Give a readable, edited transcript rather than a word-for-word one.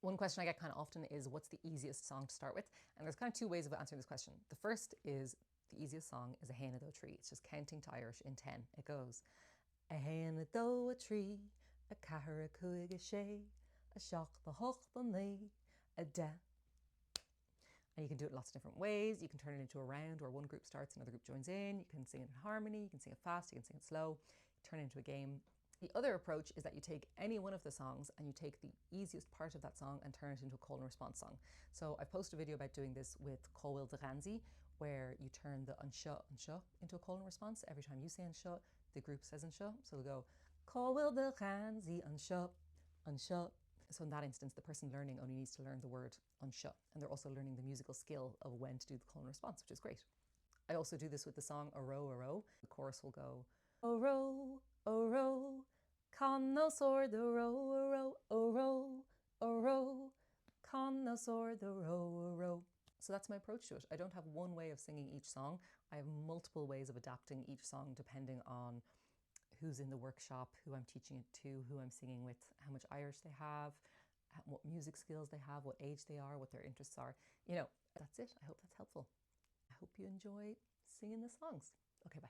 One question I get kind of often is, what's the easiest song to start with? And there's kind of two ways of answering this question. The first is, the easiest song is A Hain Dó Trí. It's just counting to Irish in 10. It goes, A hain dó trí, a cahar a cuig a sé, a seach the hoch the ní, a de. And you can do it lots of different ways. You can turn it into a round where one group starts, another group joins in. You can sing it in harmony, you can sing it fast, you can sing it slow, turn it into a game. The other approach is that you take any one of the songs and you take the easiest part of that song and turn it into a call and response song. So I've posted a video about doing this with Cóhfuil de Ghansaí, where you turn the anseo into a call and response. Every time you say anseo, the group says anseo. So they'll go, Cóhfuil de Ghansaí anseo, anseo. So in that instance, the person learning only needs to learn the word anseo, and they're also learning the musical skill of when to do the call and response, which is great. I also do this with the song A Row, A Row. The chorus will go, O row, O row, con nos or the row, O row, O row, O row, con nos or the row, O row. So that's my approach to it. I don't have one way of singing each song. I have multiple ways of adapting each song depending on who's in the workshop, who I'm teaching it to, who I'm singing with, how much Irish they have, what music skills they have, what age they are, what their interests are. You know, that's it. I hope that's helpful. I hope you enjoy singing the songs. Okay, bye.